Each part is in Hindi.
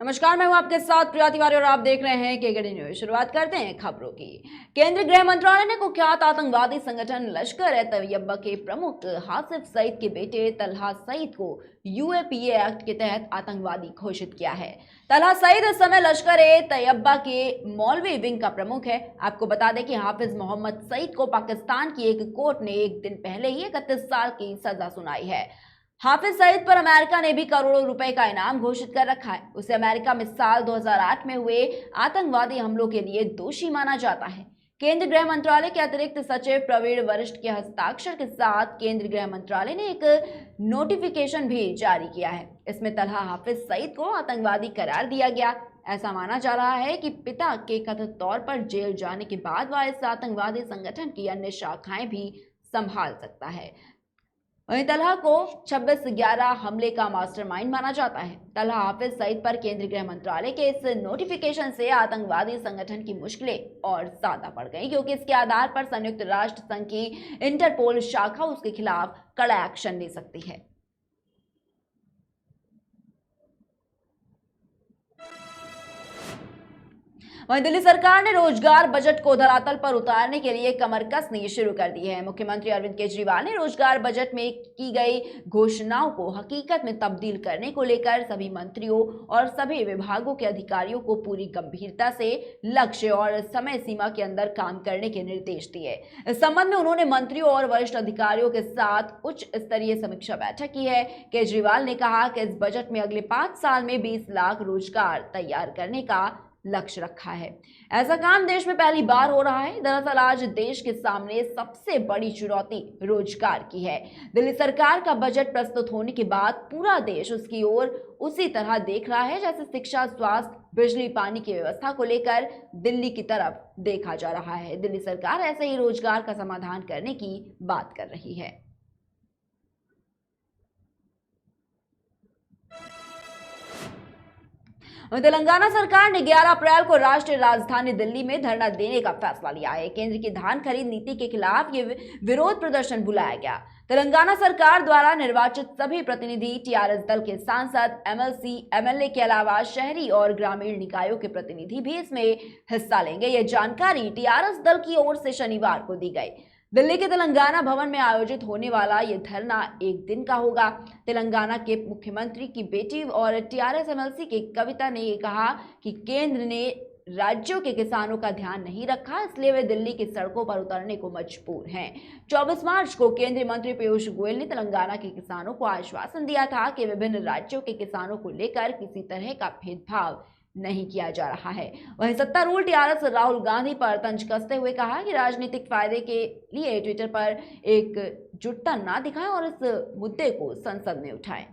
नमस्कार, मैं हूं आपके साथ प्रिया तिवारी और आप देख रहे हैं केकेडी न्यूज। शुरुआत करते हैं खबरों की। केंद्रीय गृह मंत्रालय ने कुख्यात आतंकवादी संगठन लश्कर-ए-तैयबा के प्रमुख हासिफ सईद के बेटे तलहा सईद को यूएपीए एक्ट के तहत आतंकवादी घोषित किया है। तलहा सईद इस समय लश्कर-ए-तैयबा के मौलवी विंग का प्रमुख है। आपको बता दें कि हाफिज मोहम्मद सईद को पाकिस्तान की एक कोर्ट ने एक दिन पहले ही 31 साल की सजा सुनाई है। हाफिज सईद पर अमेरिका ने भी करोड़ों रुपए का इनाम घोषित कर रखा है। उसे अमेरिका में साल 2008 में हुए आतंकवादी हमलों के लिए दोषी माना जाता है। केंद्रीय गृह मंत्रालय के अतिरिक्त सचिव प्रवीण वरिष्ठ के हस्ताक्षर के साथ केंद्रीय गृह मंत्रालय ने एक नोटिफिकेशन भी जारी किया है। इसमें तलहा हाफिज सईद को आतंकवादी करार दिया गया। ऐसा माना जा रहा है कि पिता के कथित तौर पर जेल जाने के बाद वह इस आतंकवादी संगठन की अन्य शाखाएं भी संभाल सकता है। वहीं तलहा को 26/11 हमले का मास्टरमाइंड माना जाता है। तलहा हाफिज सईद पर केंद्रीय गृह मंत्रालय के इस नोटिफिकेशन से आतंकवादी संगठन की मुश्किलें और ज्यादा बढ़ गई, क्योंकि इसके आधार पर संयुक्त राष्ट्र संघ की इंटरपोल शाखा उसके खिलाफ कड़ा एक्शन ले सकती है। वहीं दिल्ली सरकार ने रोजगार बजट को धरातल पर उतारने के लिए कमर कसनी शुरू कर दी है। मुख्यमंत्री अरविंद केजरीवाल ने रोजगार बजट में की गई घोषणाओं को हकीकत में तब्दील करने को लेकर सभी मंत्रियों और सभी विभागों के अधिकारियों को पूरी गंभीरता से लक्ष्य और समय सीमा के अंदर काम करने के निर्देश दिए। इस संबंध में उन्होंने मंत्रियों और वरिष्ठ अधिकारियों के साथ उच्च स्तरीय समीक्षा बैठक की है। केजरीवाल ने कहा कि इस बजट में अगले 5 साल में 20 लाख रोजगार तैयार करने का लक्ष्य रखा है। ऐसा काम देश में पहली बार हो रहा है। दरअसल आज देश के सामने सबसे बड़ी चुनौती रोजगार की है। दिल्ली सरकार का बजट प्रस्तुत होने के बाद पूरा देश उसकी ओर उसी तरह देख रहा है जैसे शिक्षा, स्वास्थ्य, बिजली, पानी की व्यवस्था को लेकर दिल्ली की तरफ देखा जा रहा है। दिल्ली सरकार ऐसे ही रोजगार का समाधान करने की बात कर रही है। तेलंगाना सरकार ने 11 अप्रैल को राष्ट्रीय राजधानी दिल्ली में धरना देने का फैसला लिया है। केंद्र की धान खरीद नीति के खिलाफ ये विरोध प्रदर्शन बुलाया गया। तेलंगाना सरकार द्वारा निर्वाचित सभी प्रतिनिधि, टीआरएस दल के सांसद, एमएलसी, एमएलए के अलावा शहरी और ग्रामीण निकायों के प्रतिनिधि भी इसमें हिस्सा लेंगे। यह जानकारी टीआरएस दल की ओर से शनिवार को दी गई। दिल्ली के तेलंगाना भवन में आयोजित होने वाला यह धरना एक दिन का होगा। तेलंगाना के मुख्यमंत्री की बेटी और टीआरएस एमएलसी के कविता ने यह कहा कि केंद्र ने राज्यों के किसानों का ध्यान नहीं रखा, इसलिए वे दिल्ली की सड़कों पर उतरने को मजबूर हैं। 24 मार्च को केंद्रीय मंत्री पीयूष गोयल ने तेलंगाना के किसानों को आश्वासन दिया था कि विभिन्न राज्यों के किसानों को लेकर किसी तरह का भेदभाव नहीं किया जा रहा है। वहीं सत्तारूढ़ टीआरएस राहुल गांधी पर तंज कसते हुए कहा कि राजनीतिक फायदे के लिए ट्विटर पर एकजुटता ना दिखाएं और इस मुद्दे को संसद में उठाएं।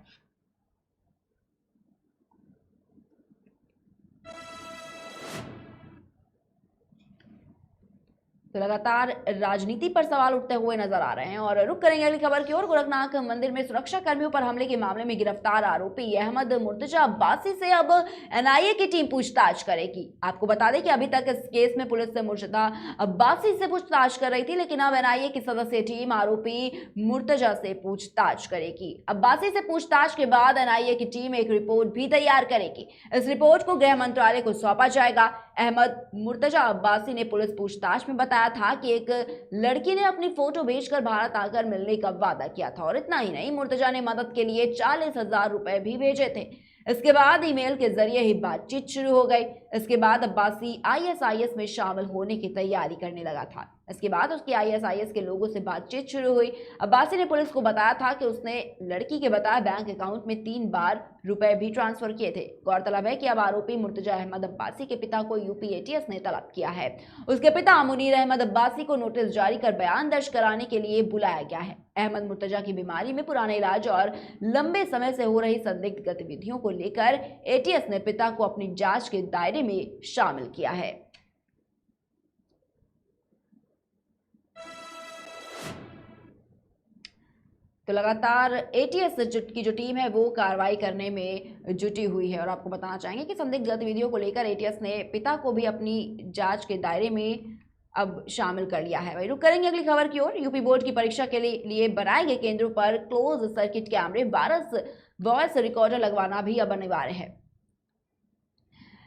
तो लगातार राजनीति पर सवाल उठते हुए नजर आ रहे हैं और रुक करेंगे अगली खबर की ओर। गोरखनाथ मंदिर में सुरक्षा कर्मियों पर हमले के मामले में गिरफ्तार आरोपी अहमद मुर्तजा अब्बासी से अब एनआईए की टीम पूछताछ करेगी। आपको बता दें कि अभी तक इस केस में पुलिस से मुर्तजा अब्बासी से पूछताछ कर रही थी, लेकिन अब एनआईए की सदस्यीय टीम आरोपी मुर्तजा से पूछताछ करेगी। अब्बासी से पूछताछ के बाद एनआईए की टीम एक रिपोर्ट भी तैयार करेगी। इस रिपोर्ट को गृह मंत्रालय को सौंपा जाएगा। अहमद मुर्तजा अब्बासी ने पुलिस पूछताछ में बताया था कि एक लड़की ने अपनी फोटो भेजकर भारत आकर मिलने का वादा किया था और इतना ही नहीं, मुर्तजा ने मदद के लिए 40,000 रुपए भी भेजे थे। इसके बाद ईमेल के जरिए ही बातचीत शुरू हो गई। इसके बाद अब्बासी आईएसआईएस में शामिल होने की तैयारी करने लगा था। इसके बाद उसकी आईएसआईएस के लोगों से बातचीत शुरू हुई। अब्बासी ने पुलिस को बताया था कि उसने लड़की के बताया बैंक अकाउंट में 3 बार रुपए भी ट्रांसफर किए थे। गौरतलब है कि अब आरोपी मुर्तजा अहमद अब्बासी के पिता को यूपी एटीएस ने तलब किया है। उसके पिता मुनीर अहमद अब्बासी को नोटिस जारी कर बयान दर्ज कराने के लिए बुलाया गया है। अहमद मुर्तजा की बीमारी में पुराने इलाज और लंबे समय से हो रही संदिग्ध गतिविधियों को लेकर एटीएस ने पिता को अपनी जांच के दायरे में शामिल किया है। तो लगातार एटीएस की जो टीम है वो कार्रवाई करने में जुटी हुई है और आपको बताना चाहेंगे कि संदिग्ध गतिविधियों को लेकर एटीएस ने पिता को भी अपनी जांच के दायरे में अब शामिल कर लिया है। वही रुक करेंगे अगली खबर की ओर। यूपी बोर्ड की परीक्षा के लिए बनाए गए केंद्रों पर क्लोज सर्किट कैमरे, वायस रिकॉर्डर लगवाना भी अब अनिवार्य है।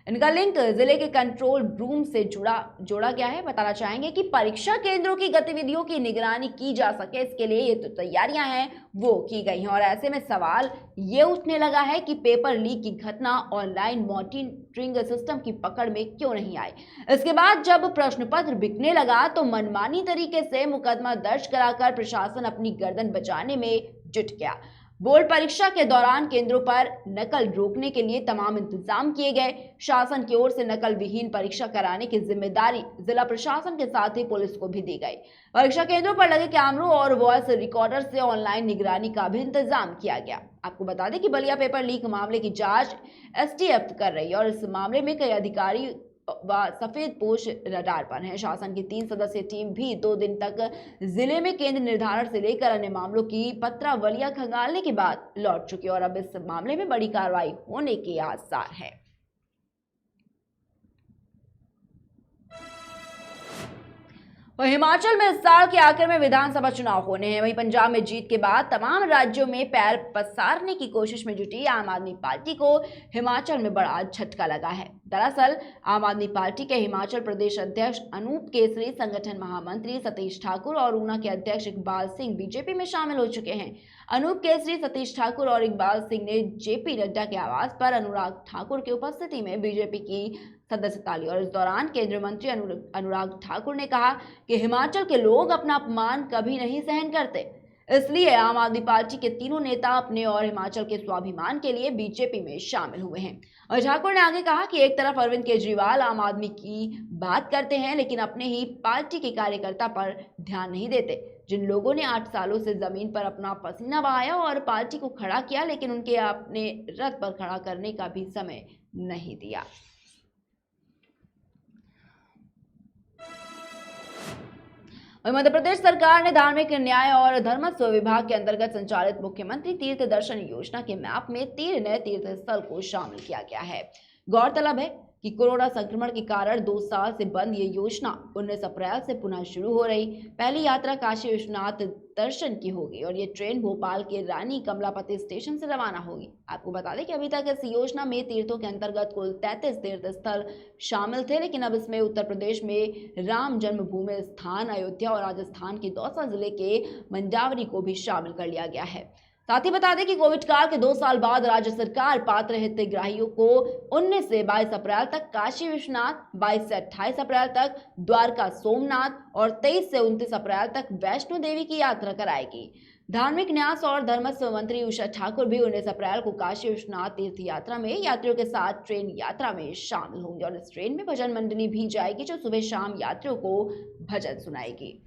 इनका लिंक जिले के कंट्रोल रूम से जोड़ा गया है। बताना चाहेंगे कि परीक्षा केंद्रों की गतिविधियों की निगरानी की जा सके, इसके लिए ये तो तैयारियां हैं वो की गई हैं। और ऐसे में सवाल ये उठने लगा है कि पेपर लीक की घटना ऑनलाइन मॉनिटरिंग सिस्टम की पकड़ में क्यों नहीं आई। इसके बाद जब प्रश्न पत्र बिकने लगा तो मनमानी तरीके से मुकदमा दर्ज कराकर प्रशासन अपनी गर्दन बचाने में जुट गया। बोर्ड परीक्षा के दौरान केंद्रों पर नकल रोकने के लिए तमाम इंतजाम किए गए। शासन की ओर से नकल विहीन परीक्षा कराने की जिम्मेदारी जिला प्रशासन के साथ ही पुलिस को भी दी गई। परीक्षा केंद्रों पर लगे कैमरों और वॉइस रिकॉर्डर से ऑनलाइन निगरानी का भी इंतजाम किया गया। आपको बता दें कि बलिया पेपर लीक मामले की जांच एसटीएफ कर रही है और इस मामले में कई अधिकारी व सफेद पोश रडार पर हैं। शासन की 3 सदस्यीय टीम भी 2 दिन तक जिले में केंद्र निर्धारण से लेकर अन्य मामलों की पत्रावलियां खंगालने के बाद लौट चुकी है और अब इस मामले में बड़ी कार्रवाई होने के आसार है। और हिमाचल में इस साल के आखिर में विधानसभा चुनाव होने हैं। वहीं पंजाब में जीत के बाद तमाम राज्यों में पैर पसारने की कोशिश में जुटी आम आदमी पार्टी को हिमाचल में बड़ा झटका लगा है। दरअसल आम आदमी पार्टी के हिमाचल प्रदेश अध्यक्ष अनूप केसरी, संगठन महामंत्री सतीश ठाकुर और ऊना के अध्यक्ष इकबाल सिंह बीजेपी में शामिल हो चुके हैं। अनूप केसरी, सतीश ठाकुर और इकबाल सिंह ने जेपी नड्डा के आवास पर अनुराग ठाकुर की उपस्थिति में बीजेपी की सदस्यता ली। और इस दौरान केंद्रीय मंत्री अनुराग ठाकुर ने कहा कि हिमाचल के लोग अपना अपमान कभी नहीं सहन करते, इसलिए आम आदमी पार्टी के तीनों नेता अपने और हिमाचल के स्वाभिमान के लिए बीजेपी में शामिल हुए हैं। और ठाकुर ने आगे कहा कि एक तरफ अरविंद केजरीवाल आम आदमी की बात करते हैं लेकिन अपने ही पार्टी के कार्यकर्ता पर ध्यान नहीं देते। जिन लोगों ने 8 सालों से जमीन पर अपना पसीना बहाया और पार्टी को खड़ा किया लेकिन उनके अपने रथ पर खड़ा करने का भी समय नहीं दिया। मध्य प्रदेश सरकार ने धार्मिक न्याय और धर्मस्व विभाग के अंतर्गत संचालित मुख्यमंत्री तीर्थ दर्शन योजना के मैप में 3 नए तीर्थ स्थल को शामिल किया गया है। गौरतलब है कि कोरोना संक्रमण के कारण 2 साल से बंद ये योजना 19 अप्रैल से पुनः शुरू हो रही। पहली यात्रा काशी विश्वनाथ दर्शन की होगी और ये ट्रेन भोपाल के रानी कमलापति स्टेशन से रवाना होगी। आपको बता दें कि अभी तक इस योजना में तीर्थों के अंतर्गत कुल 33 तीर्थ स्थल शामिल थे, लेकिन अब इसमें उत्तर प्रदेश में राम जन्मभूमि स्थान, अयोध्या और राजस्थान के दौसा जिले के मंडावरी को भी शामिल कर लिया गया है। साथ ही बता दें कि कोविड काल के 2 साल बाद राज्य सरकार पात्र हितग्राहियों को 19 से 22 अप्रैल तक काशी विश्वनाथ, 22 से 28 अप्रैल तक द्वारका सोमनाथ और 23 से 29 अप्रैल तक वैष्णो देवी की यात्रा कराएगी। धार्मिक न्यास और धर्मस्व मंत्री उषा ठाकुर भी 19 अप्रैल को काशी विश्वनाथ तीर्थ यात्रा में यात्रियों के साथ ट्रेन यात्रा में शामिल होंगे और इस ट्रेन में भजन मंडली भी जाएगी जो सुबह शाम यात्रियों को भजन सुनाएगी।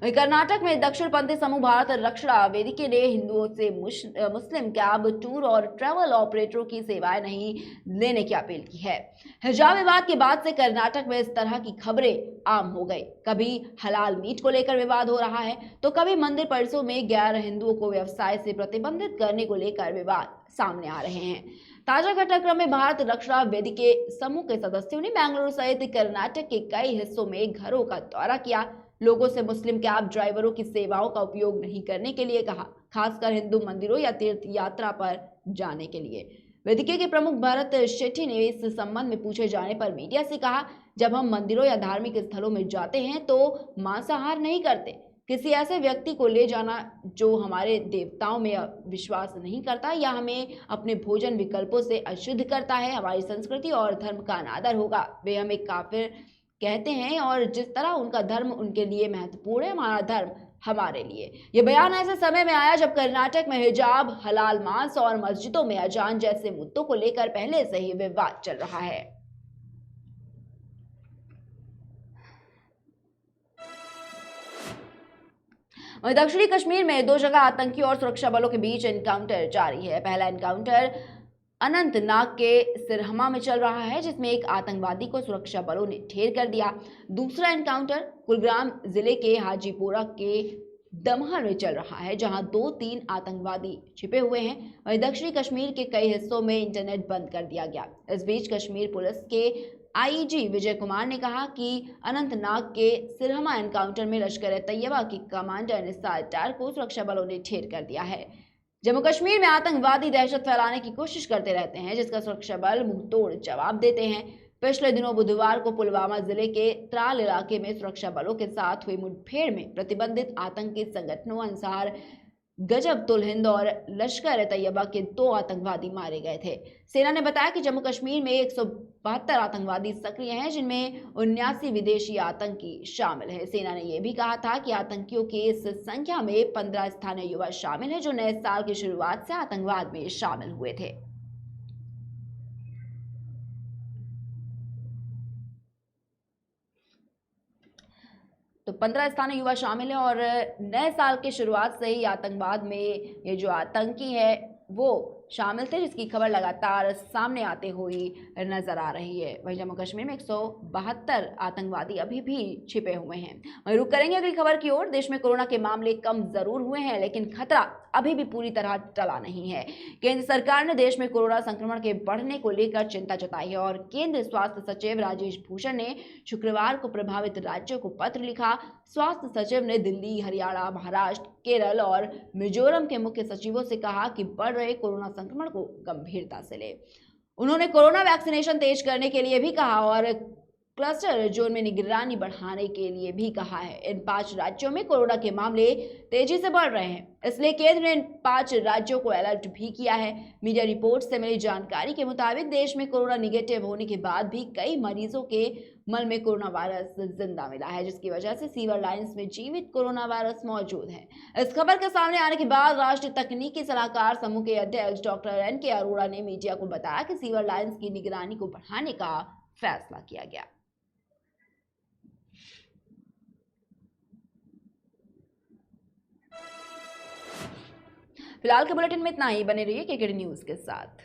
कर्नाटक में दक्षिणपंथी समूह भारत रक्षा वेदिके ने हिंदुओं से मुस्लिम कैब, टूर और ट्रैवल ऑपरेटरों की सेवाएं नहीं लेने की अपील की है। हिजाब विवाद के बाद से कर्नाटक में इस तरह की खबरें आम हो गई। कभी हलाल मीट को लेकर विवाद हो रहा है तो कभी मंदिर परिसरों में गैर हिंदुओं को व्यवसाय से प्रतिबंधित करने को लेकर विवाद सामने आ रहे हैं। ताजा घटनाक्रम में भारत रक्षा वेदिके समूह के सदस्यों ने बेंगलुरु सहित कर्नाटक के कई हिस्सों में घरों का दौरा किया, लोगों से मुस्लिम कैब ड्राइवरों की सेवाओं का उपयोग नहीं करने के लिए कहा, खासकर हिंदू मंदिरों या तीर्थ यात्रा पर जाने के लिए। वेदिके के प्रमुख भरत शेट्टी ने इस संबंध में पूछे जाने पर मीडिया से कहा, जब हम मंदिरों या धार्मिक स्थलों में जाते हैं तो मांसाहार नहीं करते। किसी ऐसे व्यक्ति को ले जाना जो हमारे देवताओं में विश्वास नहीं करता या हमें अपने भोजन विकल्पों से अशुद्ध करता है, हमारी संस्कृति और धर्म का अनादर होगा। वे हमें काफिर कहते हैं और जिस तरह उनका धर्म उनके लिए महत्वपूर्ण है, हमारा धर्म हमारे लिए। यह बयान ऐसे समय में आया जब कर्नाटक में हिजाब, हलाल मांस और मस्जिदों में अजान जैसे मुद्दों को लेकर पहले से ही विवाद चल रहा है। दक्षिणी कश्मीर में 2 जगह आतंकी और सुरक्षा बलों के बीच एनकाउंटर जारी है। पहला एनकाउंटर अनंतनाग के सिरहमा में चल रहा है जिसमें एक आतंकवादी को सुरक्षा बलों ने ढेर कर दिया। दूसरा एनकाउंटर कुलगाम जिले के हाजीपुरा के दमहर में चल रहा है जहां 2-3 आतंकवादी छिपे हुए हैं। वहीं दक्षिणी कश्मीर के कई हिस्सों में इंटरनेट बंद कर दिया गया। इस बीच कश्मीर पुलिस के आईजी विजय कुमार ने कहा कि अनंतनाग के सिरहमा एनकाउंटर में लश्कर-ए-तैयबा की कमांडर निसार डार को सुरक्षा बलों ने ढेर कर दिया है। जम्मू कश्मीर में आतंकवादी दहशत फैलाने की कोशिश करते रहते हैं, जिसका सुरक्षा बल मुंहतोड़ जवाब देते हैं। पिछले दिनों बुधवार को पुलवामा जिले के त्राल इलाके में सुरक्षा बलों के साथ हुई मुठभेड़ में प्रतिबंधित आतंकी संगठनों अंसार गजब उल हिंद और लश्कर ए तैयबा के 2 आतंकवादी मारे गए थे। सेना ने बताया कि जम्मू कश्मीर में 172 आतंकवादी सक्रिय हैं, जिनमें 79 विदेशी आतंकी शामिल हैं। सेना ने यह भी कहा था कि आतंकियों की इस संख्या में 15 स्थानीय युवा शामिल हैं, जो नए साल की शुरुआत से आतंकवाद में शामिल हुए थे। तो 15 स्थानीय युवा शामिल हैं और नए साल की शुरुआत से ही आतंकवाद में ये जो आतंकी है वो शामिल थे, जिसकी खबर लगातार सामने आते हुई नजर आ रही है। वहीं जम्मू कश्मीर में 172 आतंकवादी अभी भी छिपे हुए हैं। वहीं रुक करेंगे अगली खबर की ओर। देश में कोरोना के मामले कम जरूर हुए हैं, लेकिन खतरा अभी भी पूरी तरह टला नहीं है। केंद्र सरकार ने देश में कोरोना संक्रमण के बढ़ने को लेकर चिंता जताई है और केंद्रीय स्वास्थ्य सचिव राजेश भूषण ने शुक्रवार को प्रभावित राज्यों को पत्र लिखा। स्वास्थ्य सचिव ने दिल्ली, हरियाणा, महाराष्ट्र, केरल और मिजोरम के मुख्य सचिवों से कहा कि बढ़ रहे कोरोना संक्रमण को गंभीरता से ले। उन्होंने कोरोना वैक्सीनेशन तेज करने के लिए भी कहा और क्लस्टर जोन में निगरानी बढ़ाने के लिए भी कहा है। इन 5 राज्यों में कोरोना के मामले तेजी से बढ़ रहे हैं, इसलिए केंद्र ने इन 5 राज्यों को अलर्ट भी किया है। मीडिया रिपोर्ट से मिली जानकारी के मुताबिक देश में कोरोना निगेटिव होने के बाद भी कई मरीजों के मल में कोरोना वायरस जिंदा मिला है, जिसकी वजह से सीवर लाइंस में जीवित कोरोना वायरस मौजूद है। इस खबर के सामने आने के बाद राष्ट्रीय तकनीकी सलाहकार समूह के अध्यक्ष डॉक्टर NK अरोड़ा ने मीडिया को बताया कि सीवर लाइंस की निगरानी को बढ़ाने का फैसला किया गया। फिलहाल के बुलेटिन में इतना ही। बने रहिए KKD न्यूज के साथ।